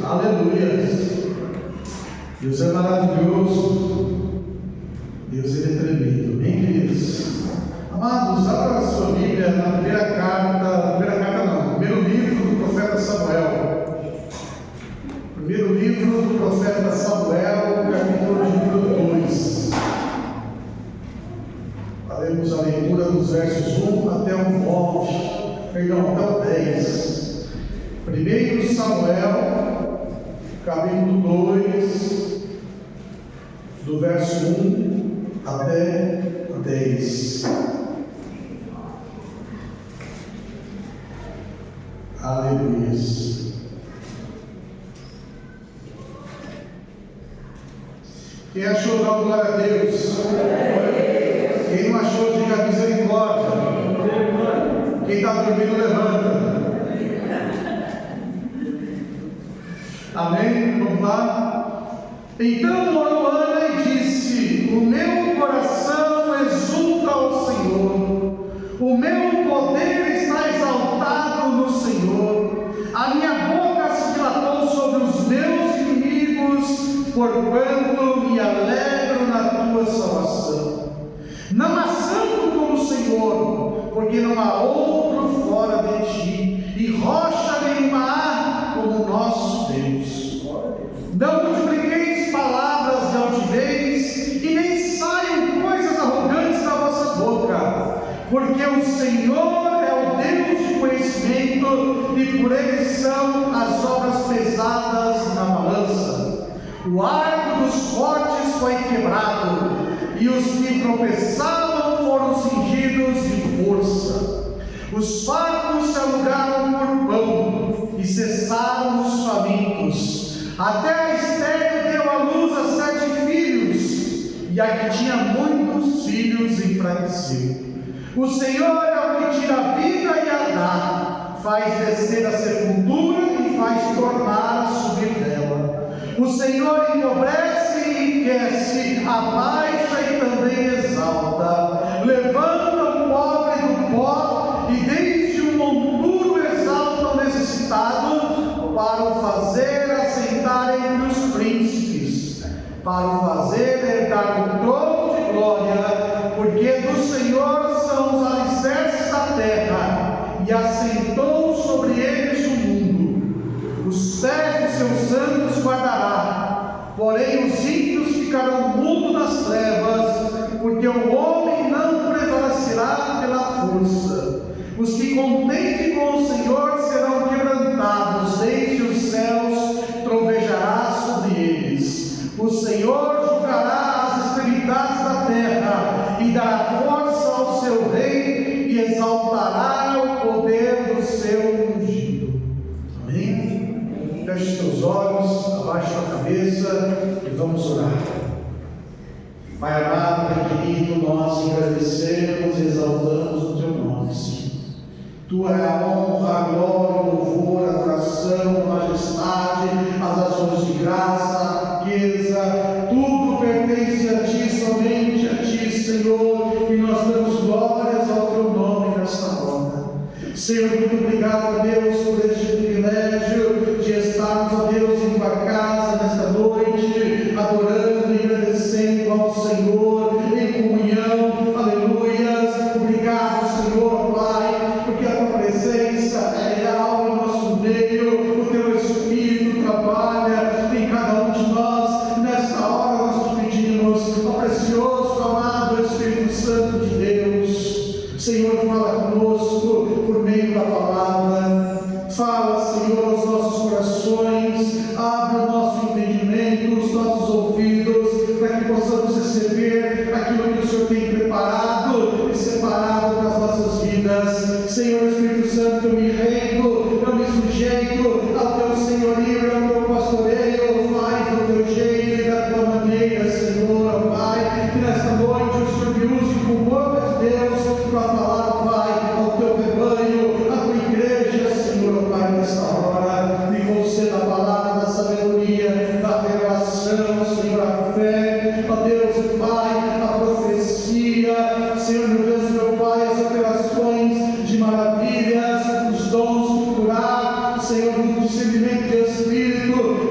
Aleluia. Deus é maravilhoso. Deus ele é tremendo. Amém, queridos? Amados, abra a sua Bíblia na primeiro livro do profeta Samuel. Primeiro livro do profeta Samuel, capítulo de número 2. Faremos a leitura dos versos 1 até o 10. Primeiro Samuel, capítulo 2, do verso 1 até o 10. Aleluia. Quem achou, dá glória a Deus. Quem não achou, diga misericórdia. Quem está dormindo, levanta. Amém? Vamos lá? Então orou Ana e disse: o meu coração exulta ao Senhor, o meu poder está exaltado no Senhor, a minha boca se dilatou sobre os meus inimigos, porquanto me alegro na tua salvação. Não há santo como o Senhor, porque não há outro fora de ti, e rocha nenhuma há como o nosso Deus. Não multipliqueis palavras de altivez, e nem saiam coisas arrogantes da vossa boca, porque o Senhor é o Deus de conhecimento, e por ele são as obras pesadas na balança. O arco dos fortes foi quebrado, e os que tropeçavam foram cingidos de força. Os fartos se alugaram por pão, e cessaram os famintos. Até a estéril deu à luz a 7 filhos, e a que tinha muitos filhos enfraqueceu. O Senhor é o que tira a vida e a dá, faz descer a sepultura e faz tornar a subir dela. O Senhor empobrece e enriquece, abaixa e também exalta. Levanta o pobre do pó, e desde o monturo exalta o necessitado, para o fazer assentar entre os príncipes, para o fazer herdar o trono de glória, porque do Senhor são os alicerces da terra, e assentou sobre eles o mundo. Os pés dos seus santos guardará, porém os ímpios ficarão mudos nas trevas, porque o homem não prevalecerá pela força. Os que contendem com o Senhor serão quebrantados, desde os céus trovejará sobre eles. O Senhor julgará as extremidades da terra, e dará força ao seu rei, e exaltará o poder do seu ungido. Amém? Feche seus olhos, abaixe a cabeça e vamos orar. Pai amado, Pai querido, nós agradecemos e exaltamos o teu nome, Senhor. Tua é a honra, a glória, o louvor, a adoração, a majestade, as ações de graça, a riqueza, tudo pertence a ti, somente a ti, Senhor, e nós damos glórias ao teu nome nesta hora. Senhor, muito obrigado, Deus, por este privilégio de estarmos, ó Deus, em tua casa nesta noite, adorando e agradecendo ao Senhor em comunhão. Aleluias. Obrigado, Senhor, Pai, porque a tua presença é real em nosso meio, o teu Espírito trabalha em cada um de nós. Nesta hora nós te pedimos, ó precioso, amado Espírito Santo de Deus, Senhor, fala conosco por meio da palavra. Fala, Senhor, aos nossos corações, abre o nosso entendimento, os nossos ouvidos, para que possamos receber aquilo que o Senhor tem preparado e separado para as nossas vidas. Senhor Espírito Santo, eu me rendo, eu me sujeito ao teu senhorio e ao teu pastoreio. Faz do teu jeito e da tua maneira, Senhor, Pai, que nesta noite o Senhor me use como boca de Deus para falar, Pai, ao teu rebanho, à tua igreja, Senhor, Pai, nesta hora. Me conceda a palavra da sabedoria, da revelação, Senhor, a fé, ó Deus e Pai, a profecia, Senhor, meu Deus, meu Pai, as operações de maravilhas, os dons de curar, Senhor, o discernimento de Espírito,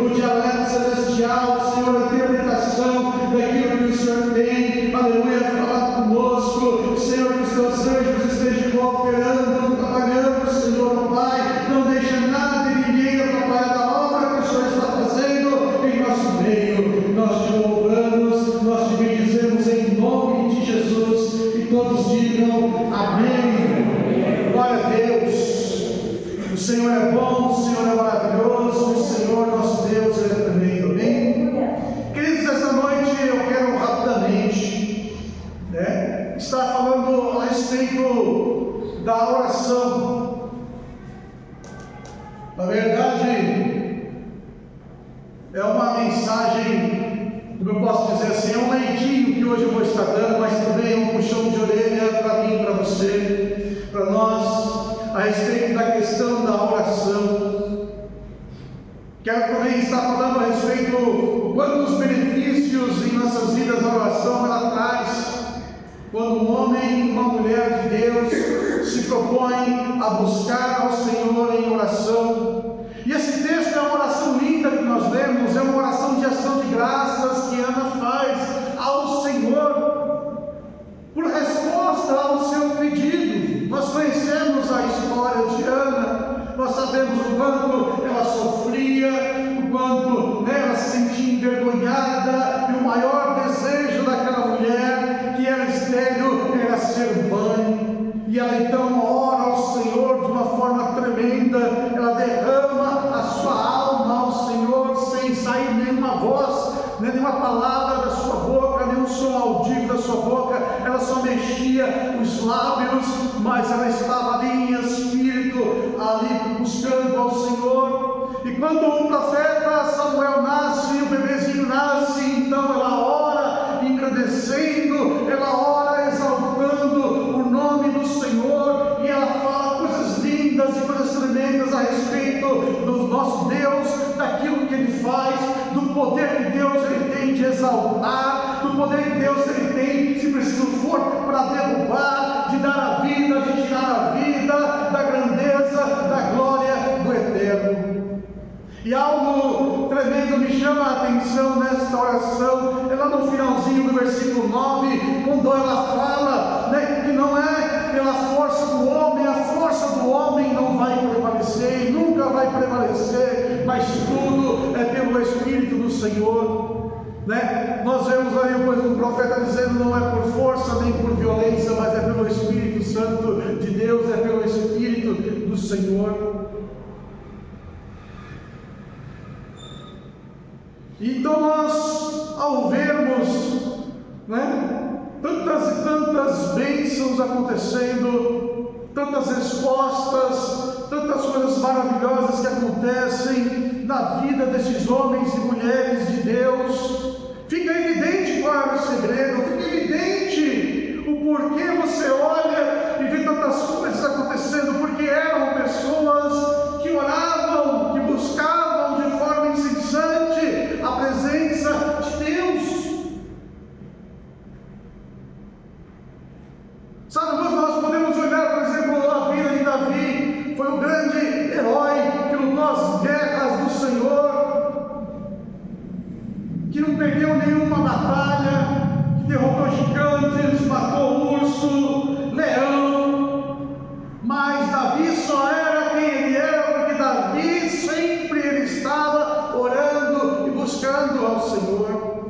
todos digam amém. Glória a Deus. O Senhor é bom, o Senhor é maravilhoso, o Senhor nosso Deus é tremendo. Amém? Queridos, esta noite eu quero rapidamente estar falando a respeito da oração. Na verdade, é uma mensagem, como eu posso dizer assim, é um leitinho que hoje eu vou estar dando, mas também é um puxão de orelha para mim, para você, para nós, a respeito da questão da oração. Quero também estar falando a respeito de quantos benefícios em nossas vidas a oração ela traz, quando um homem e uma mulher de Deus se propõem a buscar ao Senhor em oração. E esse texto é uma oração linda que nós lemos, é uma oração de ação de graças que Ana faz ao Senhor, por resposta ao seu pedido. Nós conhecemos a história de Ana, nós sabemos o quanto ela sofria, o quanto ela se sentia envergonhada, e o maior desejo daquela mulher, que era estéril, era ser mãe. E ela então ora ao Senhor de uma forma tremenda, ela derrama a sua alma ao Senhor, sem sair nenhuma voz, nenhuma palavra da sua boca, nenhum som audível da sua boca, ela só mexia os lábios, mas ela estava ali em espírito, ali buscando ao Senhor. E quando o profeta Samuel nasce, o bebezinho nasce, então ela ora engrandecendo, ela ora exaltando o nome do Senhor, e ela fala coisas lindas e coisas tremendas a respeito do nosso Deus, daquilo que Ele faz, do poder que Deus Ele tem de exaltar, do poder que Deus Ele tem, se preciso for, para derrubar, de dar a vida, de tirar a vida, da grandeza, da glória do Eterno. E algo tremendo me chama a atenção nesta oração, é lá no finalzinho do versículo 9, quando ela fala que não é pela força do homem, a força do homem não vai prevalecer, e nunca vai prevalecer, mas tudo é pelo Espírito do Senhor. Nós vemos aí o profeta dizendo: não é por força nem por violência, mas é pelo Espírito Santo de Deus, é pelo Espírito do Senhor. Então nós, ao vermos tantas e tantas bênçãos acontecendo, tantas respostas, tantas coisas maravilhosas que acontecem na vida desses homens e mulheres de Deus, fica evidente qual é o segredo, fica evidente o porquê você olha e vê tantas coisas acontecendo, porque eram pessoas que oravam, que buscavam de forma incessante a presença de Deus. Sabe, nós podemos olhar, por exemplo, a vida de Davi, foi um grande herói que lutou as guerras do Senhor, que não perdeu nenhuma batalha, que derrotou gigantes, matou urso, leão, mas Davi só era quem ele era, porque Davi sempre ele estava orando e buscando ao Senhor.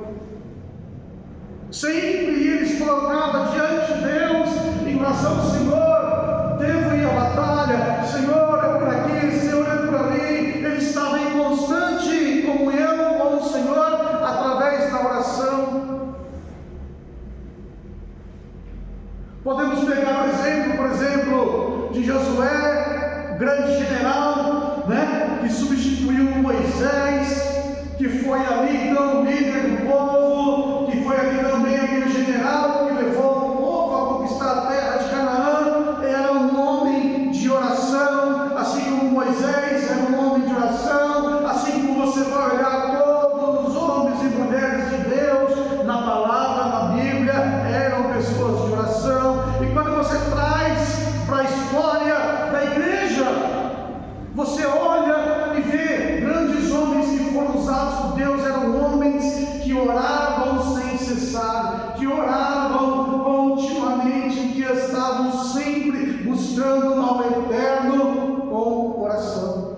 Sempre ele se colocava diante de Deus em oração: Senhor, devo ir à batalha, Senhor, é por aqui, Senhor, é por ali. Ele estava em constante comunhão com o Senhor através da oração. Podemos pegar o exemplo de Josué, grande general, que substituiu Moisés, que foi ali então líder do povo, que foi ali também aquele general que levou o povo a conquistar a terra de Canaã. Era um homem de oração, assim como Moisés era um homem de oração, assim como você vai olhar todos os homens e mulheres de Deus na palavra, na Bíblia, eram pessoas de oração. E quando você traz para a história da igreja, você olha e vê grandes homens que foram usados por Deus, eram homens que oravam sem cessar, que oravam continuamente, que estavam sempre buscando ao Eterno com oração.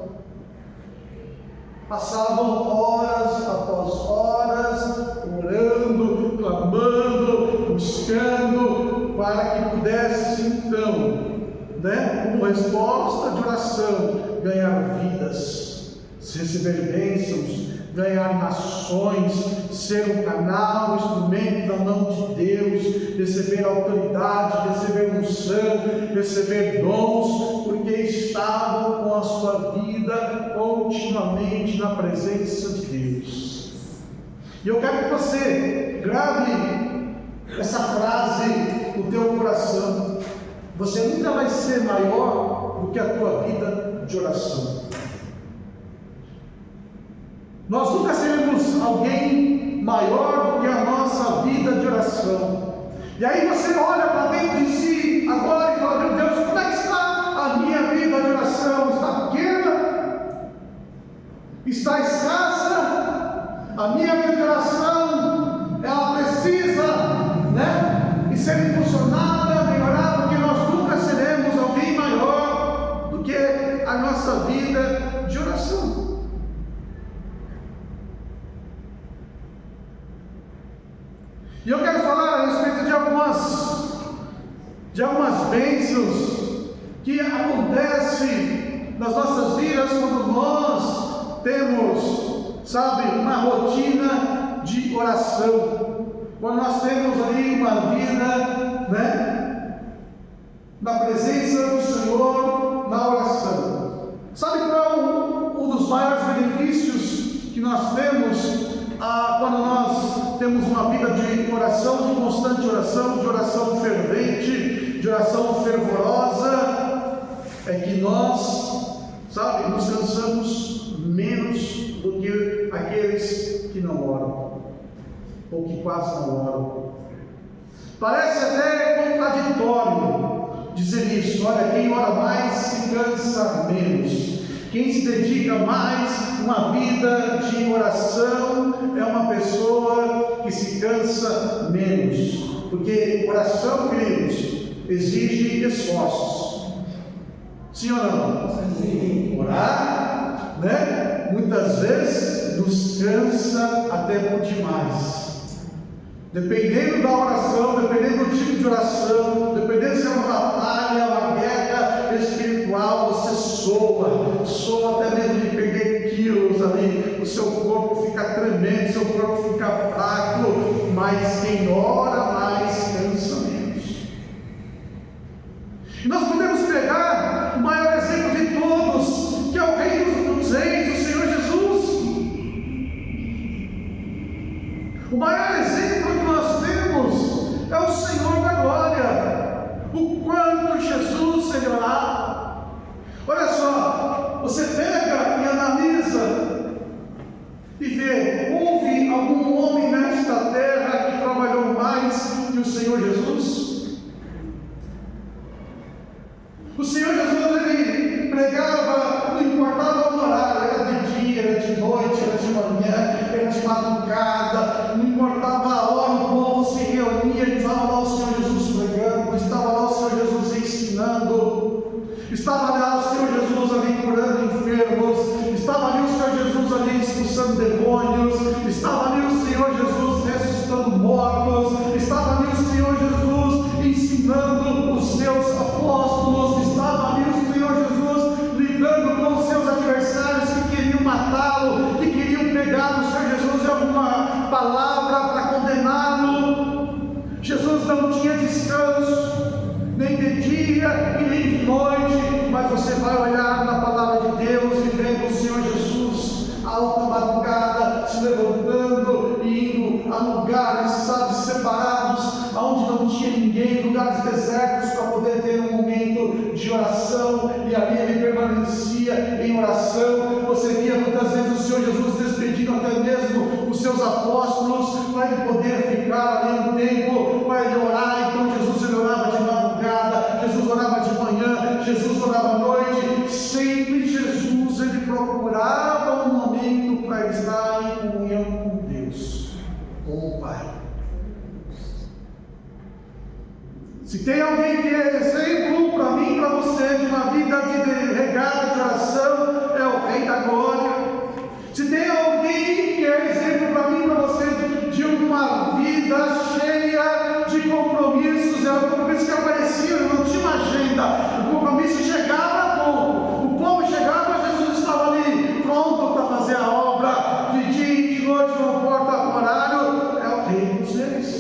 Passavam horas após horas, orando, clamando, buscando, para que pudesse então, como resposta de oração, ganhar vidas, receber bênçãos, ganhar nações, ser um canal, instrumento da mão de Deus, receber autoridade, receber unção, receber dons, porque estavam com a sua vida continuamente na presença de Deus. E eu quero que você grave essa frase no teu coração: você nunca vai ser maior do que a tua vida de oração. Nós nunca seremos alguém maior do que a nossa vida de oração. E aí você olha para dentro de si agora e fala: meu Deus, como é que está a minha vida de oração? Está pequena? Está escassa? A minha vida de oração, ela precisa, e ser impulsionada, melhorada, porque nós nunca seremos alguém maior do que a nossa vida de oração. E eu quero falar a respeito de algumas bênçãos que acontecem nas nossas vidas quando nós temos, uma rotina de oração. Quando nós temos ali uma vida, na presença do Senhor, na oração. Sabe qual um dos maiores benefícios que nós temos quando nós temos uma vida de oração, de constante oração, de oração fervente, de oração fervorosa? É que nós, nos cansamos menos do que aqueles que não oram, ou que quase não oram. Parece até contraditório dizer isso. Olha, quem ora mais se cansa menos. Quem se dedica mais a uma vida de oração é uma pessoa que se cansa menos. Porque oração, queridos, exige esforços. Sim ou não? Sim. Orar, muitas vezes nos cansa até por demais. Dependendo da oração, dependendo do tipo de oração, dependendo se é uma batalha, uma guerra espiritual, você soa até mesmo de perder quilos ali, o seu corpo fica tremendo, o seu corpo fica fraco, mas quem ora mais cansa menos. E nós podemos pegar o maior exemplo de todos, que é o Rei dos Reis, o Senhor Jesus. O maior exemplo que nós temos é o Senhor da glória. O quanto Jesus ele orava. Olha só, você pega e analisa e vê, houve algum homem nesta terra que trabalhou mais que o Senhor Jesus? O Senhor Jesus ele pregava, não importava o horário, era de dia, era de noite, era de manhã, era de madrugada, não importava a hora, o povo se reunia, estava lá o Senhor Jesus pregando, estava lá o Senhor Jesus ensinando, estava lá o Senhor Jesus ali curando enfermos, estava ali o Senhor Jesus ali expulsando demônios, estava ali o Senhor Jesus ressuscitando mortos, estava ali o Senhor Jesus ensinando os seus apóstolos, estava ali o Senhor Jesus lidando com os seus adversários que queriam matá-lo, que queriam pegar o Senhor Jesus em alguma palavra para condená-lo. Jesus não tinha descanso, nem de dia e nem de noite, mas você vai olhar na palavra de Deus e vendo o Senhor Jesus alta madrugada, se levantando e indo a lugares, separados, onde não tinha ninguém, lugares desertos, para poder ter um momento de oração, e ali ele permanecia em oração. Você via muitas vezes o Senhor Jesus despedindo até mesmo os seus apóstolos, para ele poder ficar ali um tempo, para ele orar. Então Jesus ele orava de madrugada, Jesus orava de manhã, Jesus orava à noite, sempre Jesus ele procurava um momento para estar em comunhão com Deus, com o Pai. Se tem alguém que é exemplo para mim e para você de uma vida regada de oração, é o Rei da Glória. Se tem alguém que é exemplo para mim e para você de uma vida cheia de compromissos, é o compromisso O compromisso chegava a ponto. O povo chegava, Jesus estava ali, pronto para fazer a obra. De dia e de noite, não importa o horário, é o Rei dos Reis.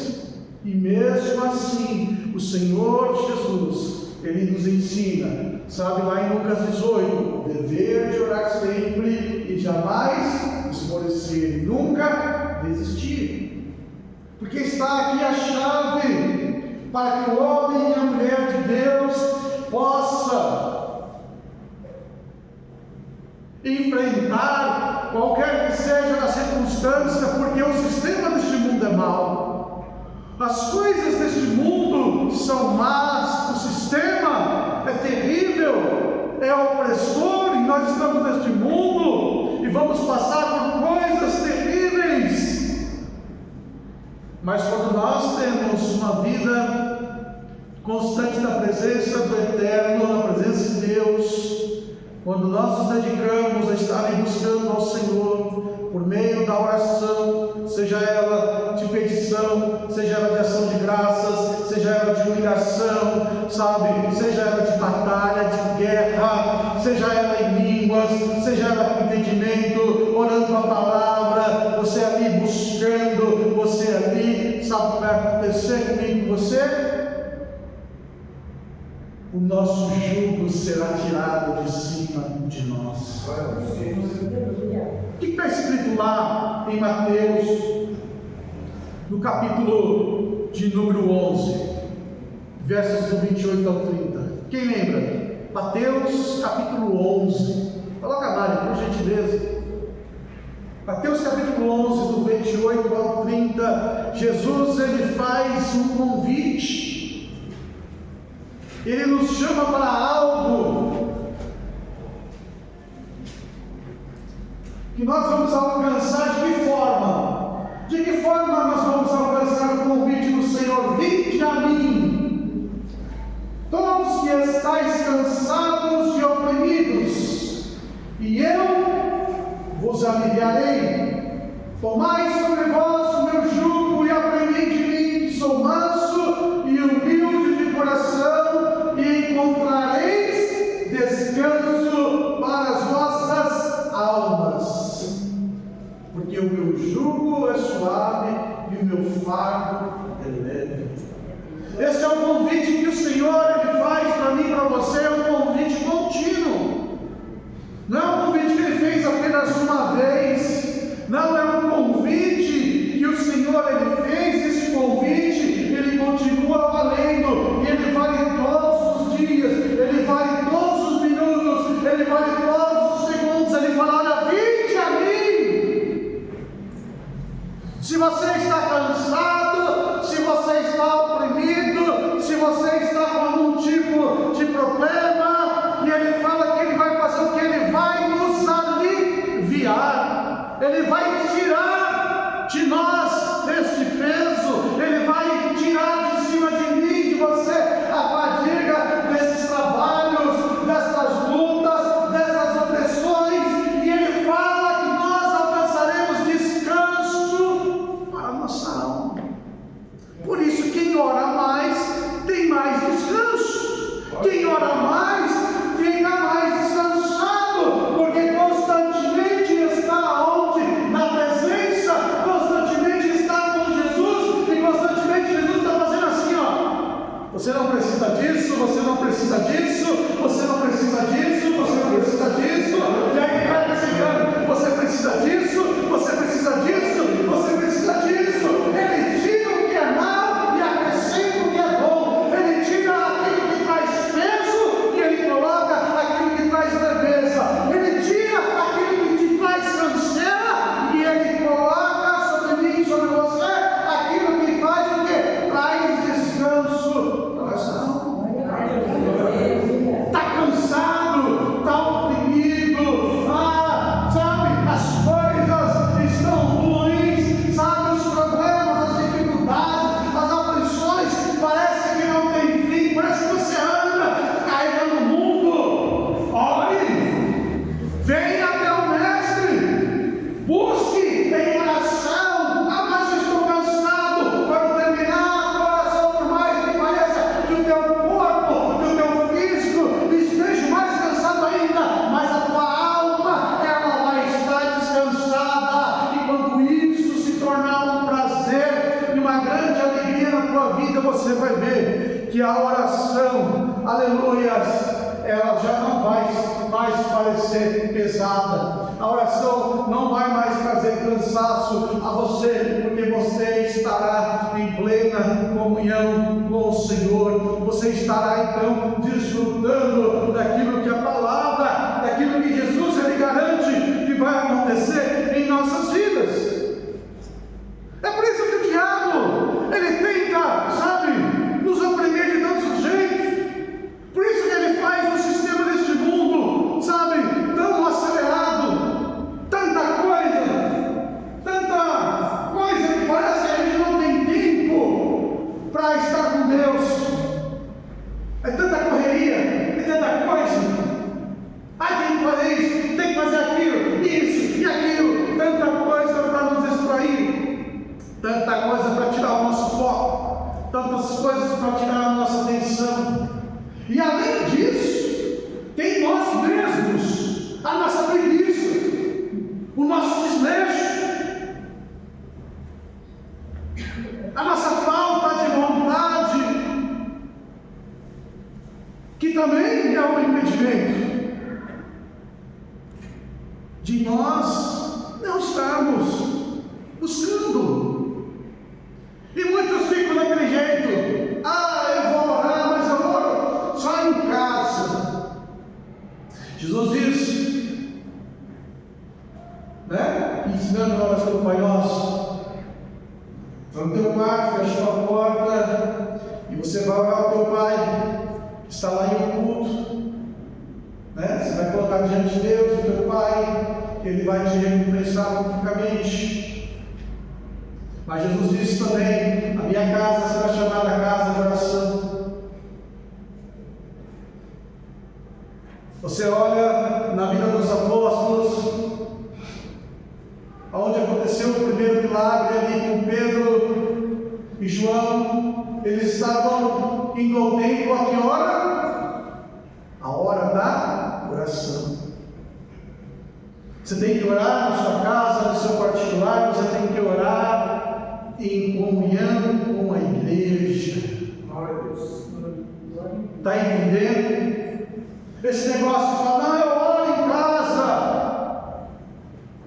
E mesmo assim, o Senhor Jesus, Ele nos ensina, sabe, lá em Lucas 18, o dever de orar sempre e jamais esmorecer, nunca desistir. Porque está aqui a chave para que o homem e a mulher de Deus possa enfrentar qualquer que seja a circunstância, porque o sistema deste mundo é mau. As coisas deste mundo são más, o sistema é terrível, é opressor, e nós estamos neste mundo e vamos passar por coisas terríveis. Mas quando nós temos uma vida constante na presença do Eterno, na presença de Deus, quando nós nos dedicamos a estar buscando ao Senhor, por meio da oração, seja ela de petição, seja ela de ação de graças, seja ela de humilhação, sabe, seja ela de batalha, de guerra, seja ela em línguas, seja ela com entendimento, orando a palavra, você ali buscando, você ali, sabe o que vai acontecer comigo com você? O nosso jugo será tirado de cima de nós. O que está escrito lá em Mateus, no capítulo de número 11, versos do 28 ao 30? Quem lembra? Mateus capítulo 11. Coloca a Mari, por gentileza. Mateus capítulo 11, do 28 ao 30, Jesus ele faz um convite. Ele nos chama para algo que nós vamos alcançar. De que forma? De que forma nós vamos alcançar o convite do Senhor? Vinde a mim, todos que estáis cansados e oprimidos, e eu vos aliviarei. Tomai sobre vós o meu jugo e aprendei de mim, que sou manso e humilde de coração, e encontrareis descanso para as vossas almas, porque o meu jugo é suave e o meu fardo é leve. Esse é o convite que o Senhor ele faz para mim e para você, é um convite contínuo. Não é um convite que ele fez apenas uma vez, não é um convite que o Senhor ele fez. Esse convite ele continua valendo, e ele vale todos os dias, ele vale todos os minutos, ele vale todos os segundos. Ele fala: olha, vinde a mim. Se você está cansado, se você está oprimido, se você está com algum tipo de problema, e ele fala que ele vai fazer o que? Ele vai nos aliviar, ele vai tirar de nós este peso, ele vai tirar de cima de mim, de você, a fadiga desses trabalhos, dessas lutas, dessas opressões, e ele fala que nós alcançaremos descanso para a nossa alma. Por isso, quem ora mais tem mais descanso, quem ora mais fica mais descansado, porque constantemente está onde? Na presença, constantemente está com Jesus, e constantemente você vai ver que a oração, aleluias, ela já não vai mais parecer pesada. A oração não vai mais trazer cansaço a você, porque você estará em plena comunhão com o Senhor. Você estará então desfrutando daquilo que a palavra, daquilo que Jesus ele garante que vai acontecer em nossas vidas. É por isso que o diabo, ele tenta, sabe, nos oprimir de todos os jeitos. Por isso que ele faz o sistema deste mundo, sabe, tão acelerado, tanta coisa que parece que a gente não tem tempo para estar com Deus. É tanta correria, é tanta coisa. Tem que fazer isso, tem que fazer aquilo, isso e aquilo, tanta coisa para nos distrair, tanta coisa para tirar o nosso foco, tantas coisas para tirar a nossa atenção. E além disso, tem nós mesmos, a nossa preguiça, o nosso desleixo, a nossa falta de vontade, que também é um impedimento de nós não estarmos buscando. E muitos ficam daquele jeito: eu vou orar, mas eu oro só em casa. Jesus disse, ensinando a oração do Pai Nosso: vai no teu quarto, fecha a tua porta, e você vai orar ao teu Pai, que está lá em oculto. Você vai colocar diante de Deus, o teu Pai, Ele vai te recompensar publicamente. Mas Jesus disse também: a minha casa será chamada casa de oração. Você olha na vida dos apóstolos, onde aconteceu o primeiro milagre ali com Pedro e João. Eles estavam indo ao templo a que hora? A hora da oração. Você tem que orar na sua casa, no seu particular, você tem que orar em comunhão com a igreja. Está entendendo? Esse negócio de falar: eu oro em casa.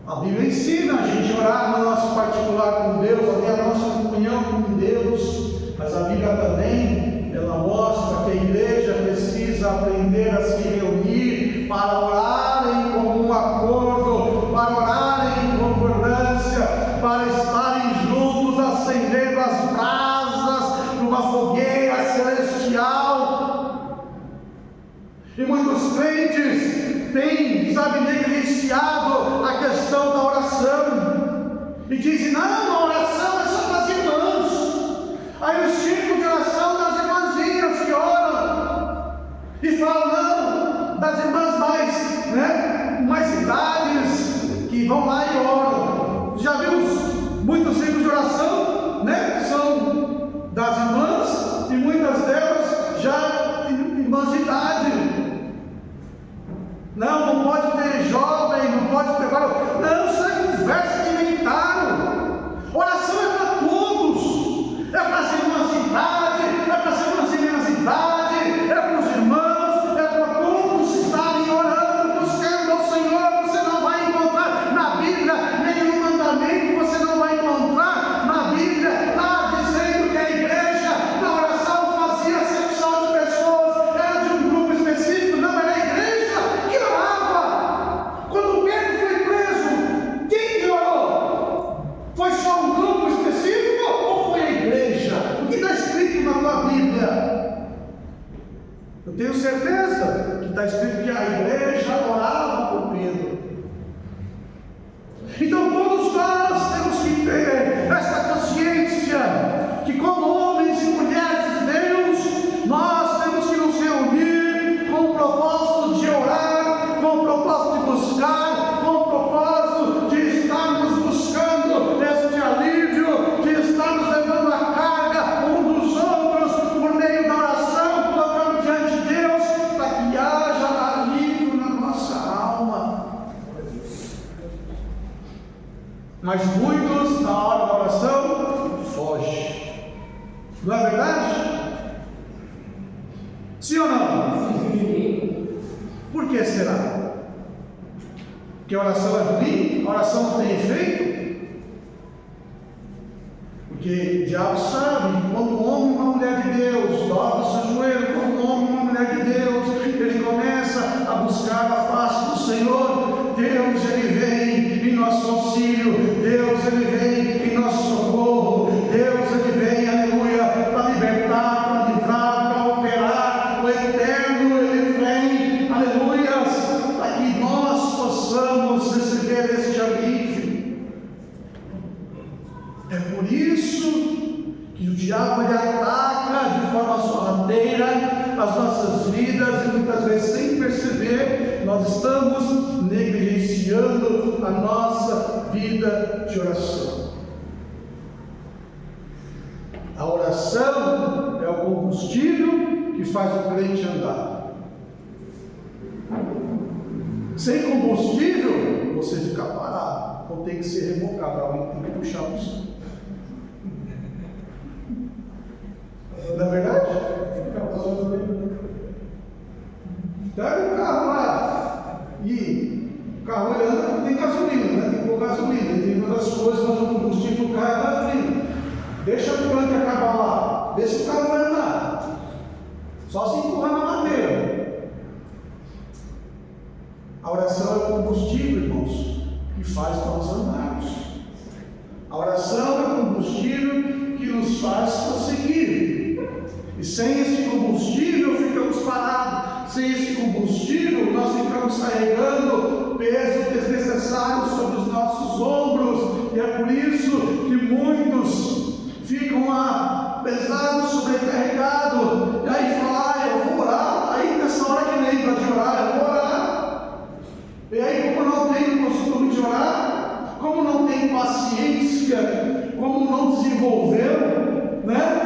A Bíblia ensina a gente a orar no nosso particular com Deus, a ter a nossa comunhão com Deus. Mas a Bíblia também, ela mostra que a igreja precisa aprender a se reunir para orar em comum acordo, para orar em concordância, para estarem juntos acendendo as brasas de uma fogueira celestial. E muitos crentes têm, negligenciado a questão da oração e dizem: não, a oração é só para as irmãs. Aí os tipos de oração das irmãzinhas que oram e falam: não, das irmãs mais idades que vão lá e oram. Já vimos muitos tipos de oração, são das irmãs, e muitas delas já irmãs de idade. Não pode ter jovem, não pode ter varão. Não, isso é conversa que inventaram. Oração é para todos, é para as irmãs de idade, é para as irmãs de menos idade, é para os irmãos, é para todos estarem orando, buscando ao Senhor. Você não vai encontrar na Bíblia nenhum mandamento, você não vai encontrar na Bíblia nada dizendo que a igreja na oração fazia acepção de pessoas, era de um grupo específico. Não, era a igreja que orava. Quando Pedro foi preso, quem que orou? Foi só um grupo específico ou foi a igreja? O que está escrito na tua Bíblia? Eu tenho certeza que está escrito que a igreja orava por Pedro. Então todos nós temos que ter essa consciência que, como homens e mulheres de Deus, nós temos que nos reunir com o propósito de orar, com o propósito de buscar, com o propósito de estarmos buscando este alívio, de estarmos levando a carga um dos outros por meio da oração, colocando diante de Deus, para que haja alívio na nossa alma. Mas muitos, na hora da oração, fogem. Não é verdade? Sim ou não? Por que será? Porque a oração é ruim? A oração não tem efeito? Porque o diabo sabe que quando um homem e uma mulher de Deus dobra o seu joelho, quando um homem e uma mulher de Deus, ele começa a buscar a face do Senhor, Deus ele vem em nosso auxílio, Deus ele vem em nosso socorro, Deus ele vem, aleluia, para libertar, para livrar, para operar, o eterno ele vem, aleluia, para que nós possamos receber este alívio. É por isso que o diabo ele ataca de forma sorrateira as nossas vidas e muitas vezes sem perceber nós estamos negligenciando a nossa vida de oração. A oração é o combustível que faz o crente andar. Sem combustível você fica parado, ou tem que ser rebocado, alguém tem que puxar o som. Não é verdade? Pega o carro lá e o carro anda, tem gasolina, né? Tem que pôr gasolina, tem outras coisas, mas o combustível do carro é gasolina. Deixa o tanque acabar lá, vê se o carro vai andar. Só se empurrar na madeira. A oração é o combustível, irmãos, que faz nós andarmos. A oração é o combustível que nos faz prosseguir. E sem esse combustível ficamos parados. Sem esse combustível nós ficamos carregando peso desnecessário sobre os nossos ombros. E é por isso que muitos ficam lá pesados, sobrecarregados. E aí falam, eu vou orar. Aí nessa hora que lembra de orar, eu vou orar. E aí como não tem o costume de orar, como não tem paciência, como não desenvolveu, né?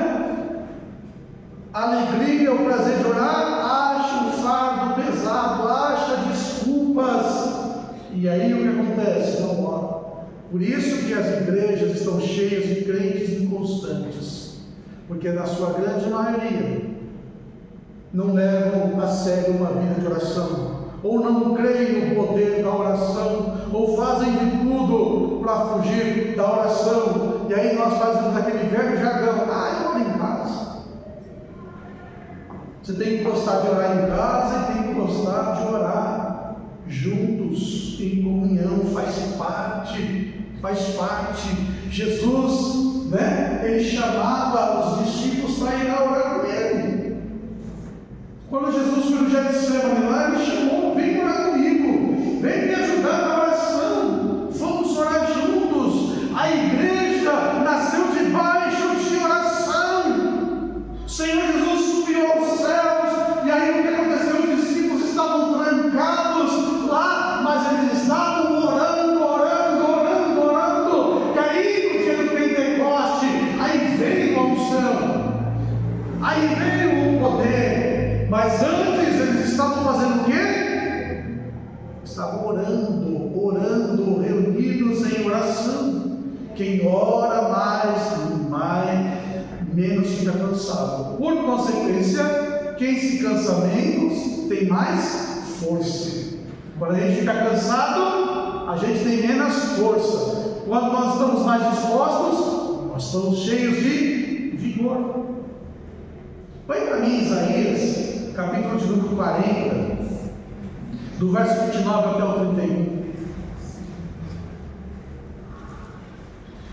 A alegria, o prazer de orar, acha um fardo pesado, acha desculpas, e aí o que acontece? Não ora. Por isso que as igrejas estão cheias de crentes inconstantes, porque na sua grande maioria não levam a sério uma vida de oração, ou não creem no poder da oração, ou fazem de tudo para fugir da oração, e aí nós fazemos aquele velho jargão, eu oro em casa. Você tem que gostar de orar em casa e tem que gostar de orar juntos, em comunhão, faz parte. Jesus, né? Ele chamava os discípulos para ir a orar com ele. Quando Jesus foi no Getsemane lá, ele chamou, vem orar comigo, vem me ajudar na oração, vamos orar juntos. A igreja nasceu debaixo de oração. O Senhor Jesus subiu aos céus, e aí o que aconteceu? Os discípulos estavam trancados lá, mas eles estavam orando. E aí no dia do Pentecoste, aí veio a unção, aí veio o poder, mas antes eles estavam fazendo o quê? Estavam orando, reunidos em oração. Quem ora mais, menos fica cansado. Por consequência, quem se cansa menos tem mais força. Quando a gente fica cansado, a gente tem menos força. Quando nós estamos mais dispostos, nós estamos cheios de vigor. Põe para mim Isaías, capítulo de número 40, do verso 29 até o 31.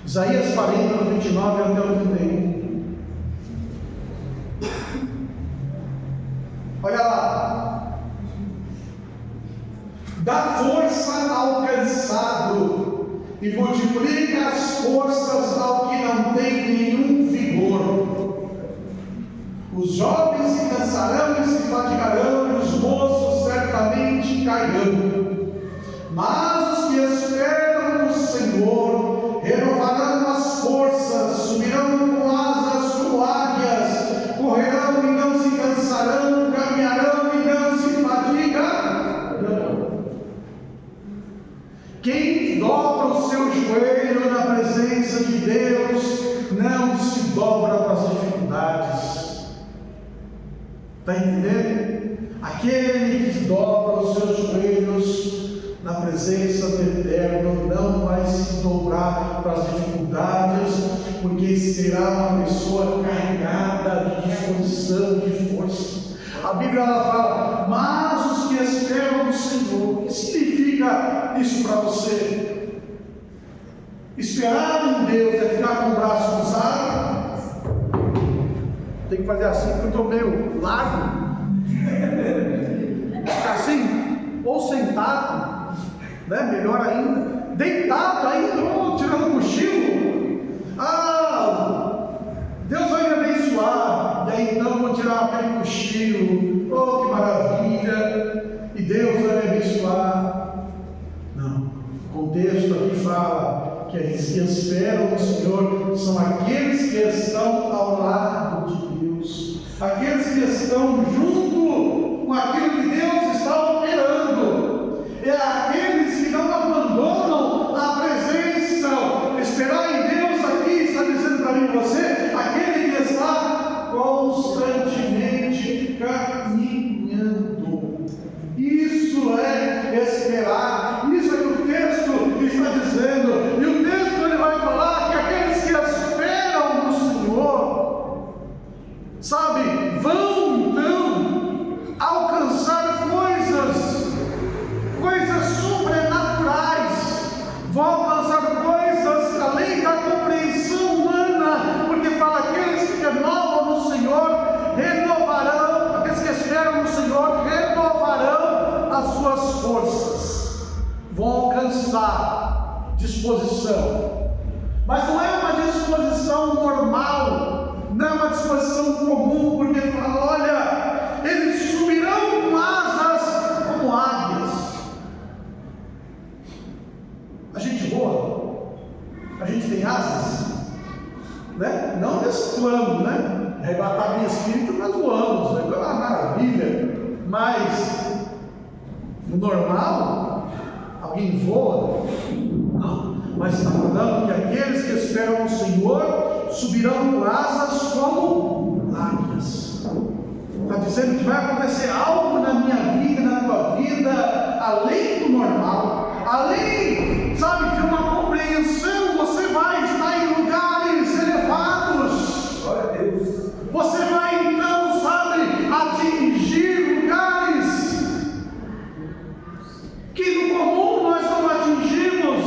Isaías 40, do 29 até o 31. Olha lá. Dá força ao cansado e multiplica as forças ao que não tem nenhum vigor. Os jovens se cansarão e se fatigarão, e os moços certamente cairão. Mas os que esperam no Senhor renovarão as forças, subirão com asas como águias, correrão e não se cansarão, caminharão e não se fatigarão. Quem dobra o seu joelho na presença de Deus não se dobra para as dificuldades. Está entendendo? Aquele que dobra os seus joelhos na presença do Eterno não vai se dobrar para as dificuldades, porque será uma pessoa carregada de disposição, de força. A Bíblia ela fala, mas os que esperam no Senhor. O que significa isso para você? Esperar em Deus é ficar com o braço cruzado? Tem que fazer assim porque eu estou meio largo. Ficar assim, ou sentado, né? Melhor ainda, deitado ainda, ou tirando um cochilo. Deus vai me abençoar, e aí então vou tirar aquele cochilo, oh que maravilha, e Deus vai me abençoar. Não, o contexto aqui fala que aqueles que esperam no Senhor são aqueles que estão ao lado de Deus, aqueles que estão junto com aquilo que Deus está operando, é aqueles que não abandonam a presença. Esperar em Deus aqui está dizendo para mim e você, aquele que está constantemente caminhando. Isso é esperar, isso é que o texto está dizendo, e o texto ele vai falar que aqueles que esperam no Senhor, sabe, vão então alcançar coisas sobrenaturais, vão alcançar coisas além da compreensão humana, porque fala aqueles que renovam no Senhor, renovarão, aqueles que esperam no Senhor, renovarão as suas forças, vão alcançar disposição, mas não é uma disposição normal, não é uma disposição comum, porque fala, olha, eles subirão com asas como águias. A gente voa, a gente tem asas, né? Não nesse plano, né? Arrebatar minha espírito, nós voamos, né? É uma maravilha, mas no normal, alguém voa? Não, mas está falando que aqueles que esperam no Senhor subirão com asas como águias. Está dizendo que vai acontecer algo na minha vida, na tua vida, além do normal, além, sabe, de uma compreensão. Você vai estar em lugares elevados. Glória a Deus. Você vai então, sabe, atingir lugares que no comum nós não atingimos.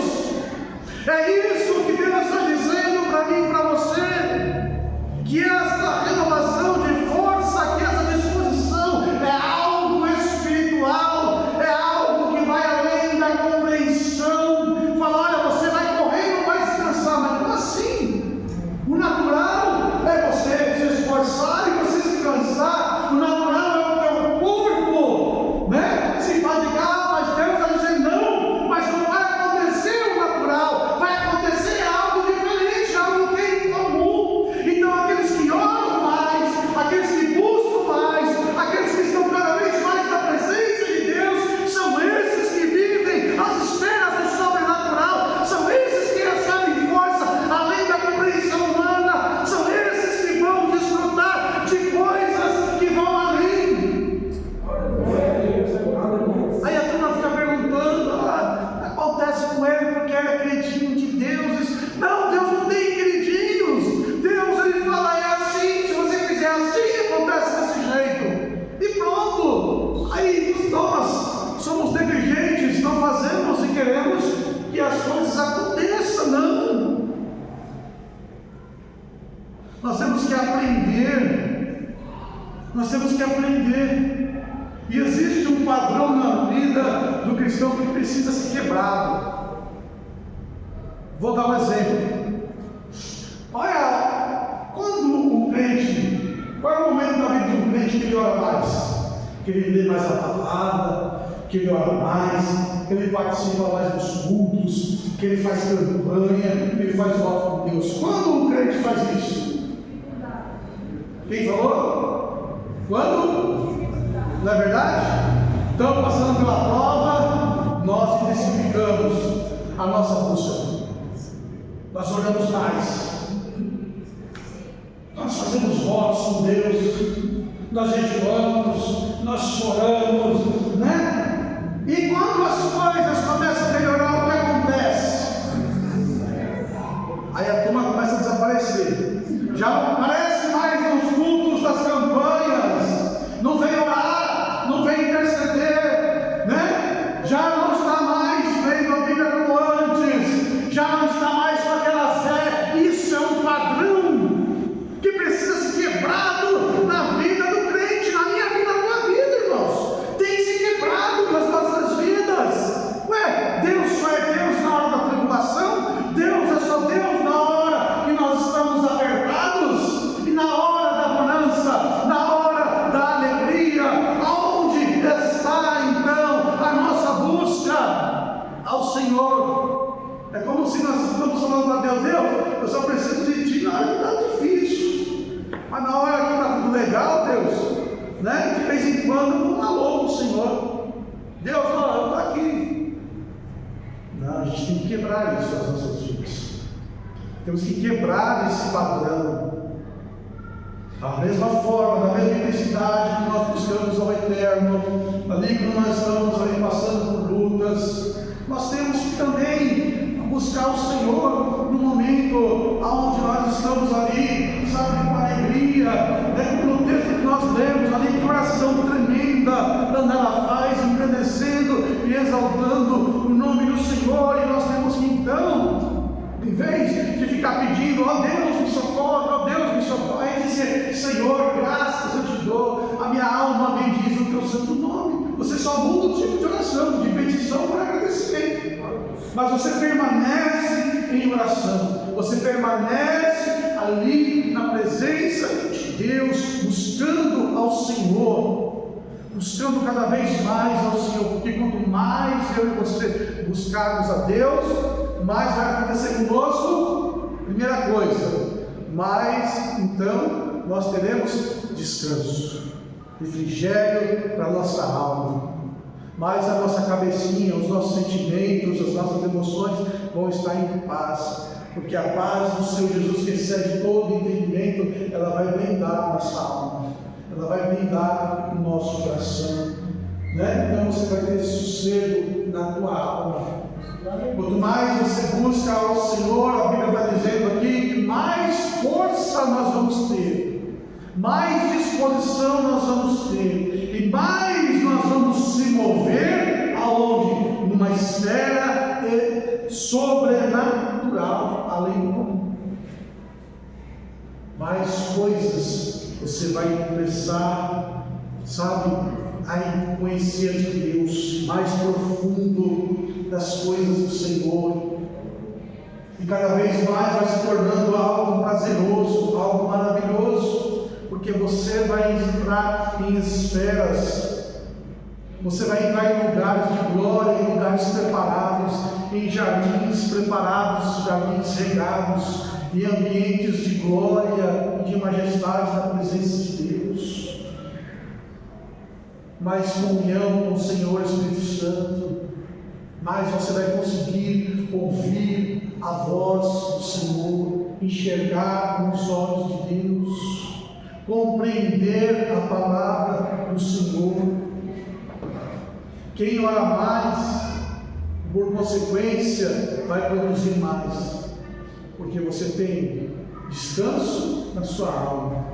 É isso que Deus está dizendo para mim e para você, que esta renovação de força, que essa disposição é algo espiritual, é algo que vai além da compreensão. Fala, olha, você vai correr e não vai se cansar, mas como assim? O natural é você se esforçar e você se cansar, o natural é o teu corpo, né? Se fadigar, mas Deus está dizendo não, mas não vai acontecer o natural, vai acontecer algo diferente, algo que é incomum. Então aqueles que oram mais, aqueles que buscam mais, aqueles que estão cada vez mais na presença de Deus, são esses que vivem às esperas do sobrenatural, são esses que recebem força além da compreensão humana, são esses que vão desfrutar de coisas que vão além. Aí a turma fica perguntando, acontece com ele porque ele é queridinho de Deus. Não, Deus não tem queridinhos. Deus, ele fala, é assim, se você fizer assim, acontece desse jeito. E pronto. Aí nós somos negligentes, não fazemos e queremos que as coisas aconteçam. Não. Nós temos que aprender. Nós temos que aprender. E existe um padrão na vida do cristão que precisa ser quebrado. Vou dar um exemplo. Olha, quando o crente, qual é o momento da vida de um crente que ele ora mais? Que ele lê mais a palavra, que ele ora mais, que ele participa mais dos cultos, que ele faz campanha, que ele faz voto com Deus. Quando o crente faz isso? Quem falou? Quando? Não é verdade? Então, passando pela prova, nós intensificamos a nossa busca. Nós oramos mais. Nós fazemos votos com Deus. nós jejuamos, nós choramos, né? E quando as coisas começam a melhorar, o que acontece? Aí a turma começa a desaparecer. Já não aparece mais nos cultos das campanhas, não vem orar, não vem interceder, né? Já não está mais lendo a Bíblia como antes, já não está mais com aquela fé. Isso é um padrão que precisa ser quebrado na vida do crente, na minha vida, na tua vida, irmãos. Tem que ser quebrado nas nossas vidas. Ué, Deus só é Deus na hora da tribulação? Deus é só Deus na hora que nós estamos apertados? E na hora da bonança, na hora da alegria? Aonde está então a nossa busca ao Senhor? É como se nós estamos falando para Deus: Deus, eu só preciso de Ti na hora que está difícil, mas na hora que está tudo legal, Deus, né? De vez em quando eu não alô o Senhor. Deus, ó, eu estou aqui. Não, a gente tem que quebrar isso nas nossas vidas. Temos que quebrar esse padrão. Da mesma forma, da mesma intensidade que nós buscamos ao Eterno, ali quando nós estamos ali passando por lutas, nós temos que também buscar o Senhor no momento onde nós estamos ali, sabe, com alegria, né? No texto que nós lemos ali, com oração tremenda, ela faz, engrandecendo e exaltando o nome do Senhor. E nós temos que então, em vez de ficar pedindo, ó Deus me socorre, ó Deus me socorre, é dizer: Senhor, graças eu te dou, a minha alma bendiz o teu santo nome. Você só muda o tipo de oração, de petição para agradecimento, mas você permanece em oração, você permanece ali na presença de Deus, buscando ao Senhor, buscando cada vez mais ao Senhor, porque quanto mais eu e você buscarmos a Deus, mais vai acontecer conosco. Primeira coisa, mais então nós teremos descanso, refrigério para a nossa alma, mais a nossa cabecinha, os nossos sentimentos, as nossas emoções vão estar em paz, porque a paz do Senhor Jesus, que excede todo entendimento, ela vai blindar a nossa alma, ela vai blindar o nosso coração, né? Então você vai ter sossego na tua alma. Quanto mais você busca ao Senhor, a Bíblia está dizendo aqui que mais força nós vamos ter, mais disposição nós vamos ter, e mais nós vamos se mover aonde? Numa esfera sobrenatural, além do comum. Mais coisas você vai começar, sabe, a conhecer de Deus, mais profundo das coisas do Senhor, e cada vez mais vai se tornando algo prazeroso, algo maravilhoso, porque você vai entrar em esferas, você vai entrar em lugares de glória, em lugares preparados, em jardins preparados, jardins regados, em ambientes de glória e de majestade na presença de Deus. Mais comunhão com o Senhor Espírito Santo, mais você vai conseguir ouvir a voz do Senhor, enxergar com os olhos de Deus, compreender a palavra do Senhor. Quem ora mais, por consequência, vai produzir mais, porque você tem descanso na sua alma,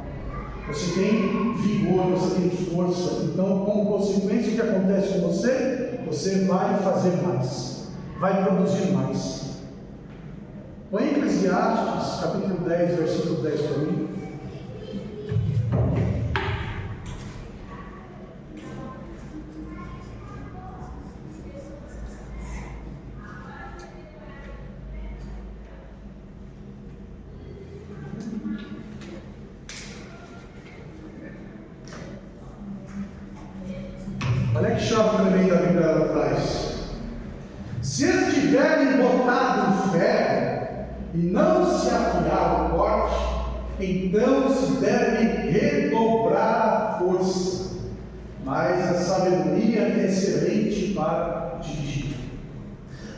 você tem vigor, você tem força. Então, como consequência, o que acontece com você? Você vai fazer mais, vai produzir mais. Põe Eclesiastes, capítulo 10, versículo 10 para mim. Olha que chave tremenda a Bíblia ela traz. Se estiverem botados em ferro e não se afiar o corte, então se deve redobrar a força, mas a sabedoria é excelente para dirigir.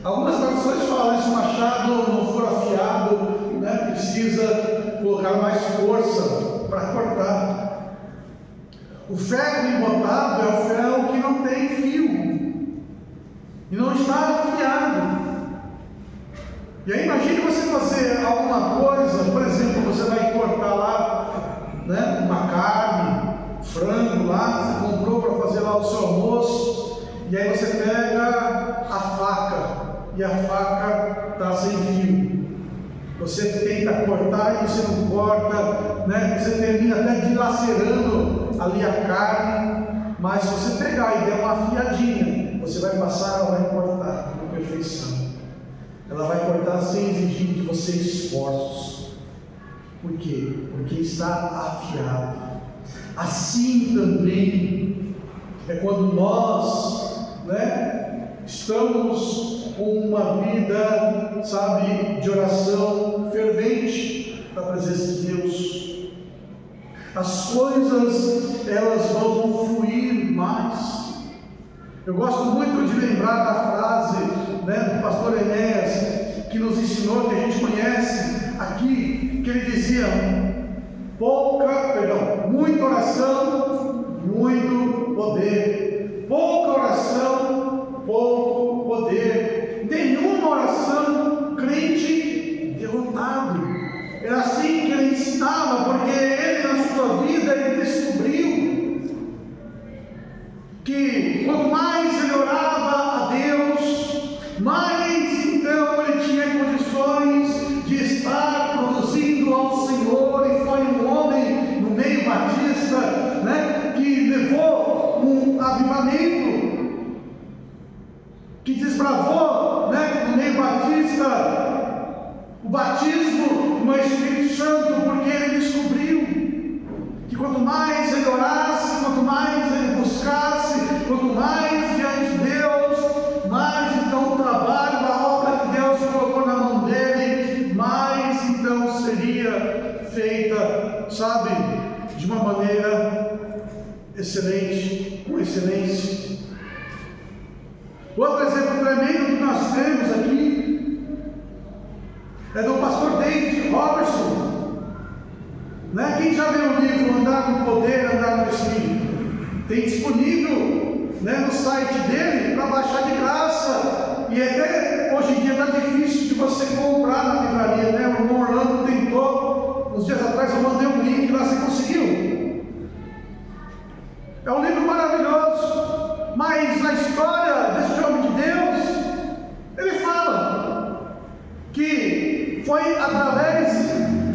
Algumas traduções falam: se o machado não for afiado, né, precisa colocar mais força para cortar. O ferro embotado é o ferro que não tem fio e não está afiado. E aí imagine você fazer alguma coisa, por exemplo, você vai cortar lá, né, uma carne, frango lá, você comprou para fazer lá o seu almoço, e aí você pega a faca, e a faca está sem fio. Você tenta cortar e você não corta, né? Você termina até dilacerando ali a carne, mas se você pegar e der uma afiadinha, você vai passar, ela vai cortar com perfeição. Ela vai cortar sem exigir de você esforços. Por quê? Porque está afiado. Assim também é quando nós, né, estamos com uma vida, sabe, de oração fervente na presença de Deus. As coisas, elas vão fluir mais. Eu gosto muito de lembrar da frase, né, do pastor Enéas, que nos ensinou, que a gente conhece aqui, que ele dizia: muita oração, muito poder. Pouca oração, pouco poder. Nenhuma oração, crente derrotado. Era assim que ele ensinava, porque ele na sua vida ele descobriu que quanto mais ele orava a Deus, mais então ele tinha condições de estar produzindo ao Senhor. E foi um homem no meio batista, né, que levou um avivamento, que desbravou, né, no meio batista o batismo no Espírito Santo, porque ele descobriu que quanto mais ele orasse, quanto mais ele buscasse, quanto mais diante de Deus, mais então o trabalho da obra que Deus colocou na mão dele, mais então seria feita, sabe, de uma maneira excelente, com excelência. Outro exemplo tremendo que nós temos aqui é do pastor David Robertson, né? Quem já leu o livro Andar no Poder, Andar no Espírito? Tem disponível, né, no site dele para baixar de graça, e até hoje em dia está difícil de você comprar na livraria, né? O irmão Orlando tentou, uns dias atrás eu mandei um link lá, você conseguiu? É um livro maravilhoso, mas a história desse homem de Deus, ele fala que foi através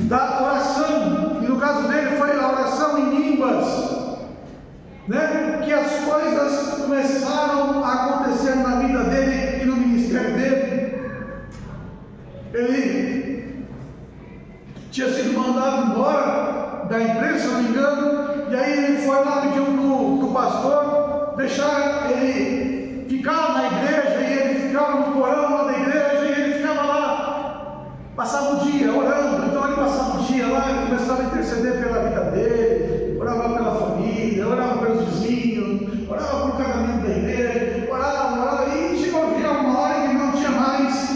da oração, e no caso dele foi a oração em línguas, né, que as coisas começaram a acontecer na vida dele e no ministério dele. Ele tinha sido mandado embora da empresa, se não me engano, e aí ele foi lá, pediu para o pastor deixar ele ficar na igreja, e ele ficava no porão lá da igreja, e ele ficava lá, passava o dia orando. Então ele passava o dia lá, ele começava a interceder pela vida dele, orava pela família, orava pelos vizinhos, orava pelo casamento da igreja, orava, e chegou a vir uma hora que não tinha mais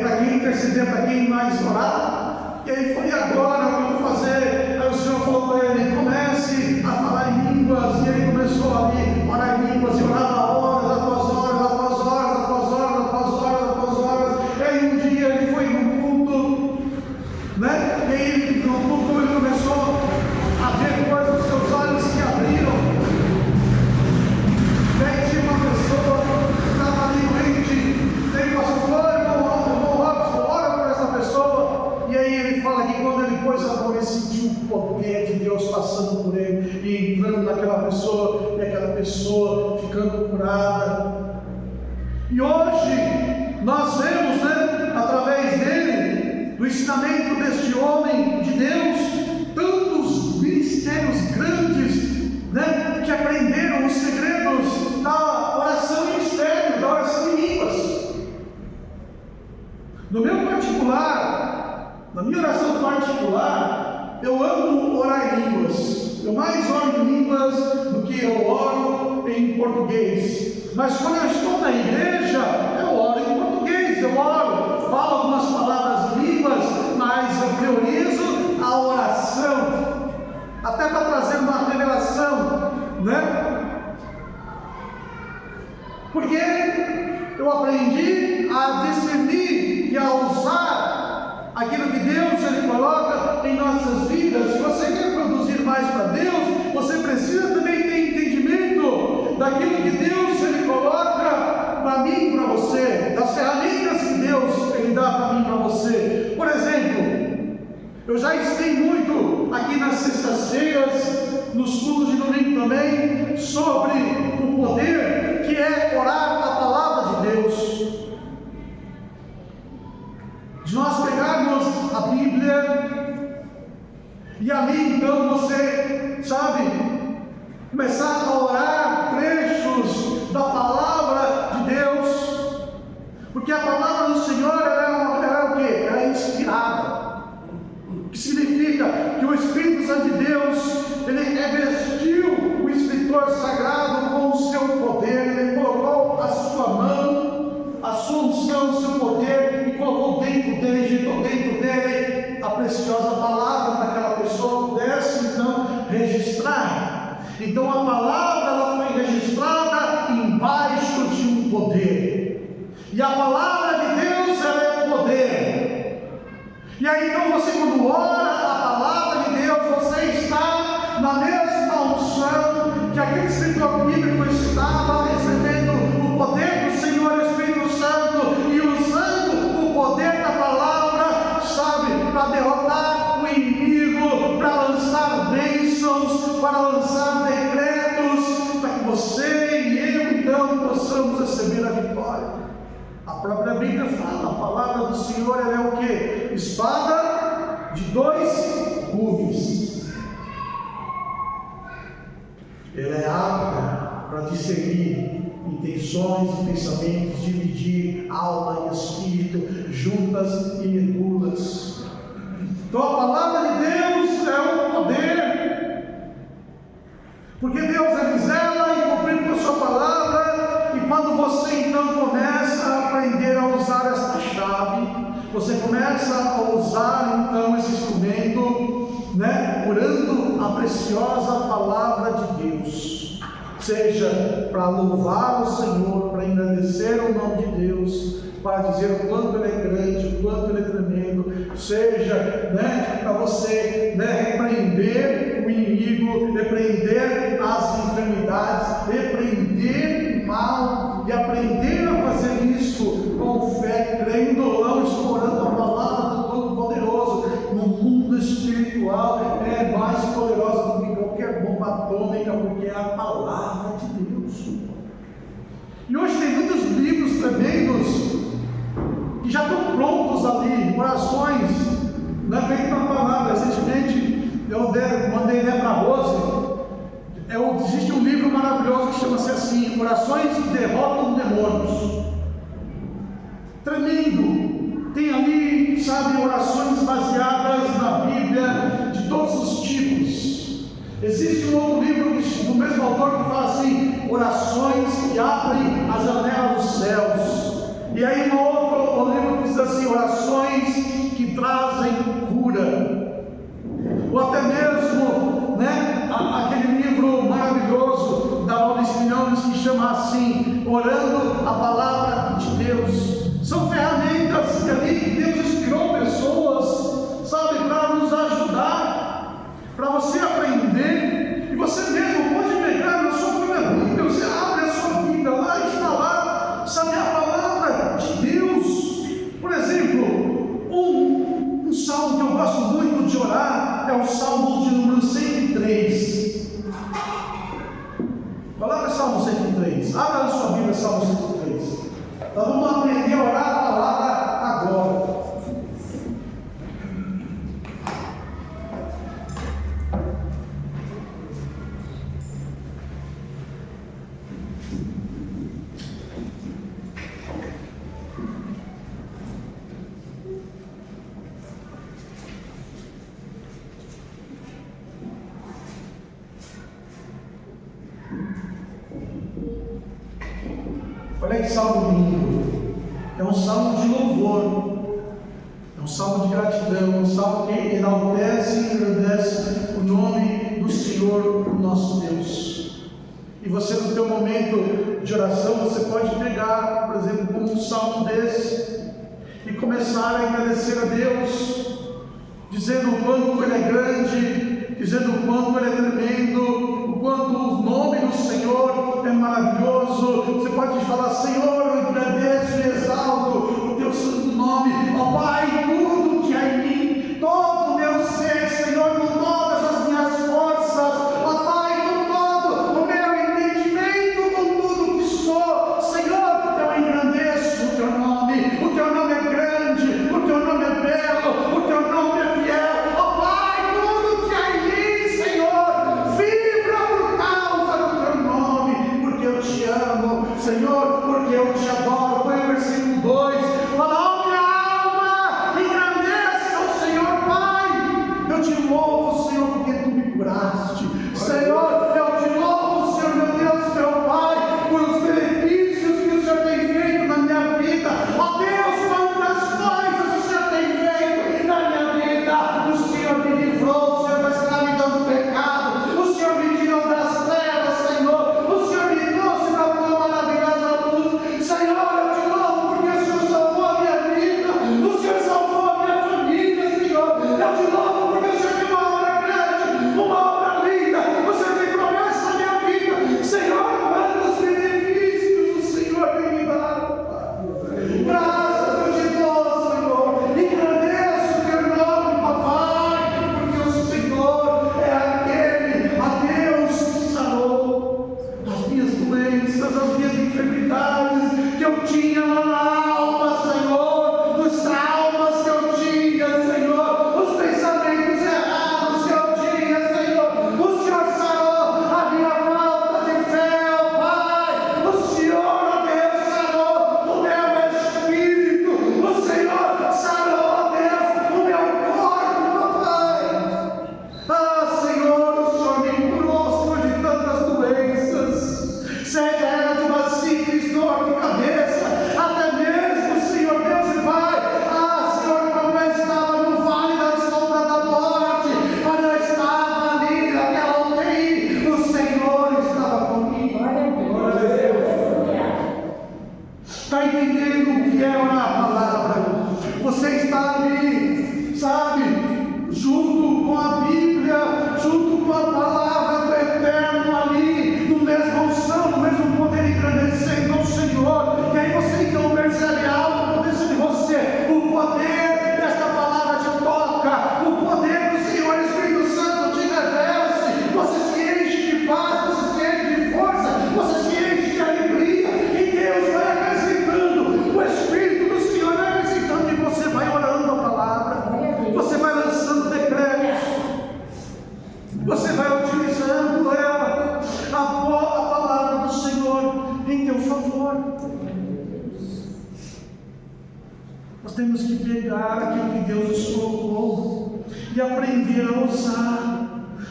para quem interceder, para quem mais orar. E aí foi: agora, o que eu vou fazer? Aí o Senhor falou para ele: comece a falar em línguas. E ele começou ali a orar em línguas, e orava horas após horas, após horas, após horas, após horas, após horas. E aí um dia ele foi num culto, né? E aí no culto ele começou a ver coisas, os seus olhos se abriram. E aí tinha uma pessoa que estava ali doente, e ele passou: irmão Robson, ora por essa pessoa. E aí ele fala que quando ele pôs a mão, ele sentiu o poder de Deus passando por ele e entrando naquela pessoa, e aquela pessoa ficando curada. E hoje nós vemos, né, através dele, do ensinamento deste homem de Deus, tantos ministérios grandes, né, que aprenderam os segredos da oração em mistério, da oração em línguas. No meu particular, na minha oração particular, eu amo orar em línguas. Eu mais oro em línguas do que eu oro em português. Mas quando eu estou na igreja, eu oro em português. Eu oro, falo algumas palavras em línguas, mas eu priorizo a oração, até para trazer uma revelação nossas vidas. Se você quer produzir mais para Deus, você precisa também ter entendimento daquilo que Deus Ele coloca para mim e para você, das ferramentas que Deus Ele dá para mim e para você. Por exemplo, eu já ensinei muito aqui nas sextas-feiras, nos cultos de domingo também, sobre o poder que é orar a palavra de Deus. De nós pegarmos a Bíblia e ali então você, sabe, começar a orar trechos da palavra de Deus, porque a palavra do Senhor ela é o quê? Ela é inspirada, o que significa que o Espírito Santo de Deus, ele revestiu o escritor sagrado com o seu poder, ele colocou a sua mão, a sua unção, o seu poder, e colocou dentro dele, digitou dentro dele a preciosa palavra para que aquela pessoa pudesse então registrar. Então a palavra ela foi registrada embaixo de um poder, e a palavra de Deus ela é poder. E aí então você, quando ora a palavra de Deus, você está na mesma unção que aquele escritor bíblico estava recebendo o poder do Senhor Espírito Santo e usando o poder da palavra, sabe, para derrotar o inimigo, para lançar bênçãos, para lançar decretos, para que você e eu então possamos receber a vitória. A própria Bíblia fala, a palavra do Senhor ela é o que? Espada de dois gumes. Ela é apta para discernir intenções e pensamentos, dividir alma e espírito, juntas e medulas. Então a palavra de Deus é o poder, porque Deus é zela em cumprir com a sua palavra. E quando você então começa a aprender a usar esta chave, você começa a usar então esse instrumento, né, orando a preciosa palavra de Deus, seja para louvar o Senhor, para engrandecer o nome de Deus, para dizer o quanto Ele é grande, o quanto Ele é tremendo, seja, né, para você, né, repreender o inimigo, repreender as enfermidades, repreender o mal e aprender a fazer isso com fé, crendo, não explorando a palavra do Todo-Poderoso. No mundo espiritual é mais poderosa do que qualquer bomba atômica, porque é a palavra de Deus. E hoje tem muitos livros tremendos que já estão prontos ali, orações, não é feito uma palavra. Recentemente eu mandei para a Rose, existe um livro maravilhoso que chama-se assim, Orações que Derrotam Demônios. Tremendo, tem ali, sabe, orações baseadas na Bíblia, de todos os tipos. Existe um outro livro do mesmo autor que fala assim, orações que abrem as janelas dos céus. E aí um outro livro que diz assim, orações que trazem cura. Ou até mesmo, né, aquele livro maravilhoso da Maurício Milhões que chama assim, Orando a Palavra de Deus. São ferramentas que ali que Deus inspirou pessoas, sabe, para nos ajudar, para você aprender. E você mesmo pode pegar na sua própria Bíblia, você abre a sua Bíblia, lá está lá, sabe, a palavra de Deus. Por exemplo, um salmo que eu gosto muito de orar é o Salmo de número 103. Coloca Salmo 103, abra na sua Bíblia Salmo 103. Nós vamos aprender a orar a palavra agora. Olha que salmo lindo. É um salmo de louvor, é um salmo de gratidão, é um salmo que enaltece e engrandece o nome do Senhor, nosso Deus. E você, no seu momento de oração, você pode pegar, por exemplo, um salmo desse e começar a agradecer a Deus, dizendo o quanto Ele é grande. grande, dizendo o quanto Ele é tremendo, o quanto o nome do Senhor é maravilhoso. Você pode falar: Senhor, eu agradeço e exalto o Teu santo nome. Ó Pai, tudo que há em mim, todo o meu ser, Senhor, com todas as minhas forças, ó Pai, com todo o meu entendimento, com tudo que sou, Senhor, eu engrandeço o Teu nome. O Teu nome é grande, o Teu nome é belo, o Teu nome é fiel. Ó Pai, tudo que há em mim, Senhor, vibra por causa do Teu nome, porque eu te amo, Senhor, porque eu te adoro. Põe o versículo 2, fala: ó minha alma, engrandeça o Senhor. Pai, eu te louvo, Senhor, porque Tu me curaste. Senhor, eu te louvo, Senhor, meu Deus, meu Pai, por os benefícios que o Senhor tem feito na minha vida. Ó Deus, quantas coisas o Senhor tem feito na minha vida. O Senhor me livrou, o Senhor, da escravidão do pecado. O Senhor me tirou das trevas, Senhor. O Senhor me trouxe para a Tua maravilhosa luz. Senhor, eu te louvo porque o Senhor salvou a minha vida. O Senhor salvou a minha família, Senhor. Eu te louvo porque o Senhor tem uma obra grande, uma obra linda. O Senhor tem promessa na minha vida. Senhor, quantos benefícios o Senhor tem me dado. Graças eu te dou, Senhor. Engrandeço o Teu nome, papai, porque o Senhor é aquele, a Deus, que sarou as minhas doenças, as minhas enfermidades que eu tinha lá na alma, Senhor, os traumas que eu tinha, Senhor, os pensamentos errados que eu tinha, Senhor. O Senhor sarou a minha falta de fé, ó Pai. O Senhor, ó Deus, sarou o meu espírito. O Senhor sarou, ó Deus, o meu corpo, ó Pai. Ah, Senhor, o Senhor me curou, Senhor, de tantas doenças, seja ela de uma simples dor de cabeça, até mesmo, Senhor Deus e Pai. Ah, Senhor, quando eu estava no vale da sombra da morte, quando eu estava ali naquela UTI, o Senhor estava comigo. Está entendendo o que é orar a palavra? Você está ali, sabe, junto com a Bíblia, junto com a palavra do Eterno ali, no mesmo unção, no mesmo poder, engrandecendo ao Senhor. E aí você então percebe algo acontecendo em você. O poder desta palavra te toca, o poder do Senhor Espírito Santo te reveste. Você se enche de paz, você se enche de força, você se enche de alegria, e Deus vai acrescentando, o Espírito do Senhor vai acrescentando, e você vai orando a palavra, você vai lançando decretos, você vai utilizando ela, a palavra do Senhor em teu favor. Nós temos que pegar aquilo que Deus nos colocou e aprender a usar.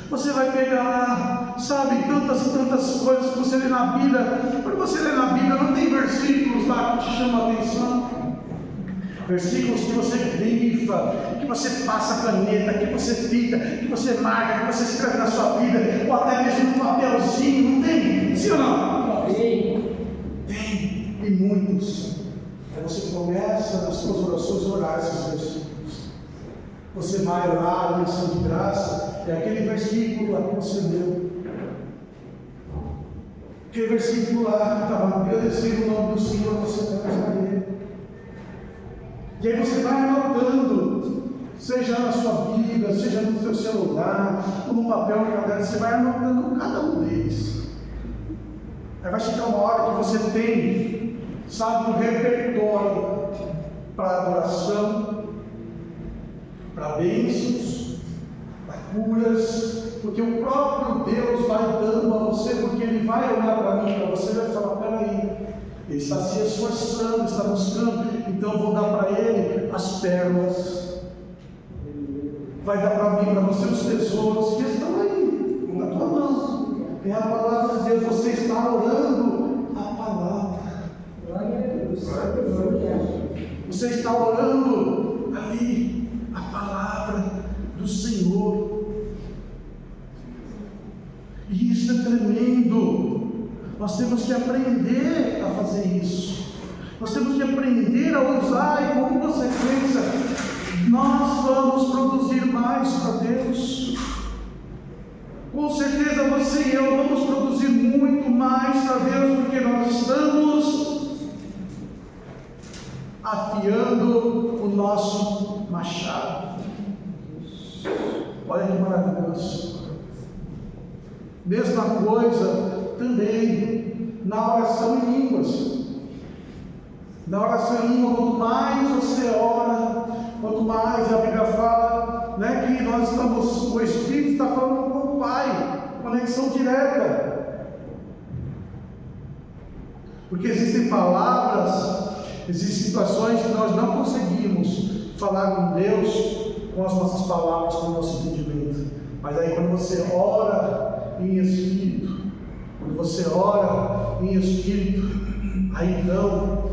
Você vai pegar lá, sabe, tantas e tantas coisas que você lê na Bíblia. Quando você lê na Bíblia, não tem versículos lá que te chamam a atenção. Versículos que você grifa, que você passa caneta, que você pinta, que você marca, que você escreve na sua Bíblia, ou até mesmo num papelzinho, não tem? Sim ou não? Tem. Tem, e muitos. Aí você começa nas suas orações a orar esses versículos. Você vai orar a menção de graça, é aquele versículo lá que você leu. Aquele versículo lá que estava agradecendo o nome do Senhor, você traz para Ele. E aí você vai anotando, seja na sua Bíblia, seja no seu celular, ou no papel, no caderno, você vai anotando cada um deles. Aí vai chegar uma hora que você tem, sabe, um repertório para adoração, para bênçãos, para curas, porque o próprio Deus vai dando a você, porque Ele vai olhar para mim, para você, vai falar: peraí, Ele está se esforçando, está buscando, então eu vou dar para Ele as pérolas, vai dar para mim, para você, os tesouros que estão aí, na tua mão. É a palavra de Deus, você está orando a palavra. Você está orando ali a palavra do Senhor. E isso é tremendo. Nós temos que aprender a fazer isso. Nós temos que aprender a usar, e como consequência, nós vamos produzir mais mais para Deus. Com certeza você e eu vamos produzir muito mais para Deus, porque nós estamos afiando o nosso machado. Olha que maravilhoso. Mesma coisa também na oração em línguas. Na oração em língua, quanto mais você ora, quanto mais a Bíblia fala, né, que nós estamos, o Espírito está falando com o Pai, conexão direta. Porque existem palavras, existem situações que nós não conseguimos falar com Deus com as nossas palavras, com o nosso entendimento. Mas aí quando você ora em Espírito, aí então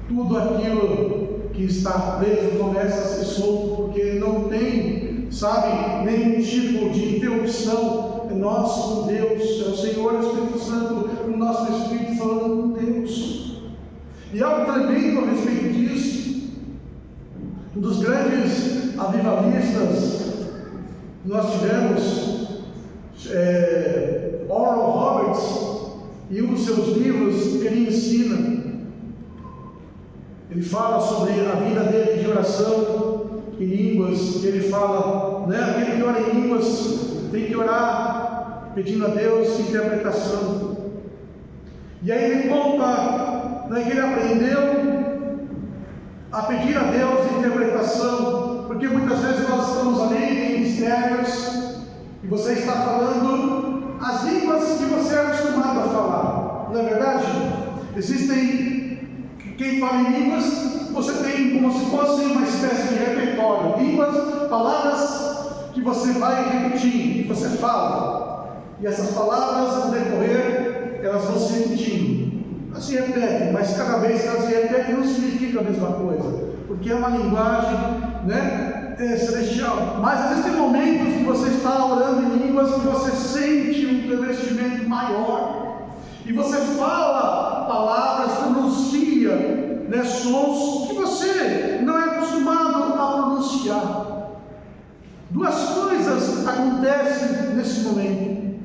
tudo aquilo que está preso começa a ser solto, porque não tem, sabe, nenhum tipo de interrupção. É nosso com Deus, é o Senhor, é o Espírito Santo, o nosso Espírito falando com Deus. E algo tremendo a respeito disso, um dos grandes avivalistas que nós tivemos, Oral Roberts, em um dos seus livros, ele ensina. Ele fala sobre a vida dele de oração em línguas. Ele fala, né, aquele que ora em línguas tem que orar pedindo a Deus interpretação. E aí ele conta, né, que ele aprendeu a pedir a Deus interpretação, porque muitas vezes nós estamos ali em mistérios e você está falando as línguas que você é acostumado a falar, não é verdade? Existem quem fala em línguas, você tem como se fosse uma espécie de repertório, línguas, palavras que você vai repetindo, que você fala, e essas palavras no decorrer, elas vão se repetindo, elas se repetem, mas cada vez que elas se repetem não significa a mesma coisa, porque é uma linguagem, né, celestial. Mas existem momentos que você está orando em línguas que você sente um revestimento maior, e você fala palavras, pronuncia, né, sons que você não é acostumado a pronunciar. Duas coisas acontecem nesse momento.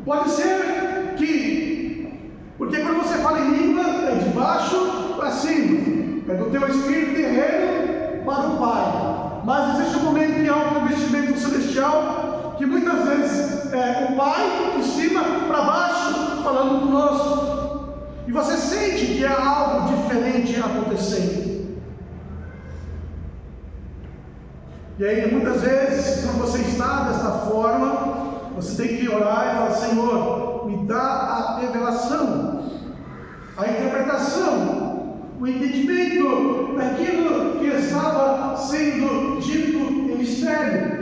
Pode ser que, porque quando você fala em língua, é de baixo para cima, é do teu espírito terreno para o Pai. Mas existe um momento que há um revestimento celestial, que muitas vezes é o Pai de cima para baixo falando conosco, e você sente que há algo diferente acontecendo. E aí muitas vezes, quando você está desta forma, você tem que orar e falar: Senhor, me dá a revelação, a interpretação, o entendimento daquilo que estava sendo dito em mistério.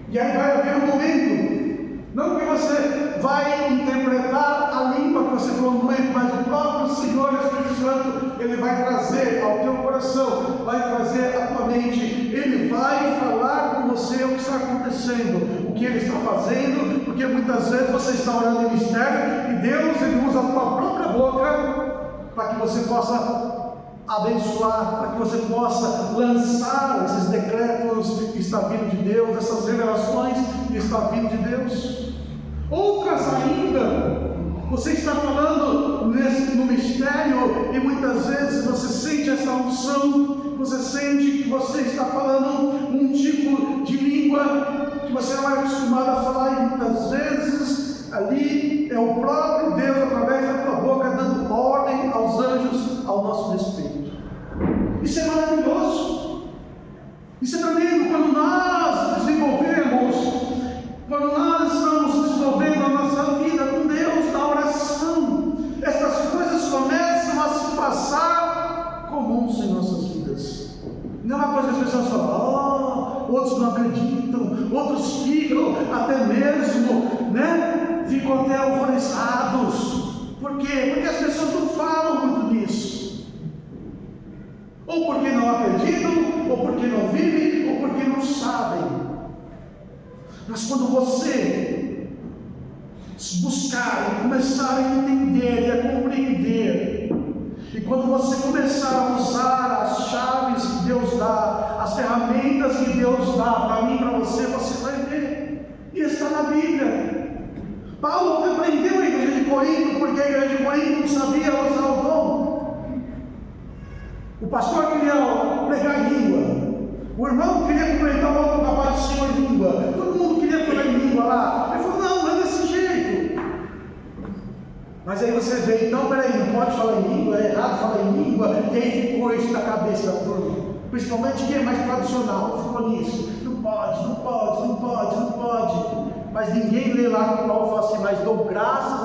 E aí vai haver um momento, não que você vai interpretar a língua que você falou no momento, mas o próprio Senhor, o Espírito Santo, Ele vai trazer ao teu coração, vai trazer à tua mente, Ele vai falar com você o que está acontecendo, o que Ele está fazendo, porque muitas vezes você está orando em mistério, e Deus, Ele usa a tua própria boca, para que você possa abençoar, para que você possa lançar esses decretos que está vindo de Deus, essas revelações que está vindo de Deus. Outras ainda, você está falando no mistério, e muitas vezes você sente essa unção, você sente que você está falando um tipo de língua que você não é acostumado a falar, e muitas vezes ali é o próprio Deus, através da tua boca, dando ordem aos anjos ao nosso respeito. Isso é maravilhoso. Isso é tremendo quando nós desenvolvemos, quando nós estamos desenvolvendo a nossa vida com Deus na oração. Essas coisas começam a se passar comuns em nossas vidas. Não é uma coisa que as pessoas falam, outros não acreditam, outros ficam até mesmo, né? Ficam até alvoroçados. Por quê? Porque as pessoas não falam muito disso. Ou porque não acreditam, ou porque não vivem, ou porque não sabem. Mas quando você buscar e começar a entender e a compreender, e quando você começar a usar as chaves que Deus dá, as As ferramentas que Deus dá para mim e para você, você vai ver. E está na Bíblia. Paulo repreendeu a igreja de Corinto, porque a igreja de Corinto não sabia usar o dom. O pastor queria pregar em língua. O irmão queria cumprimentar o outro rapaz do Senhor em língua. Todo mundo queria falar em língua lá. Ele falou, não é desse jeito. Mas aí você vê, então peraí, não pode falar em língua, é errado falar em língua. E aí ficou isso na cabeça da turma. Principalmente quem é mais tradicional, ficou nisso. Não pode, não pode, não pode, não pode. Mas ninguém lê lá que Paulo fala assim, mas dou graças a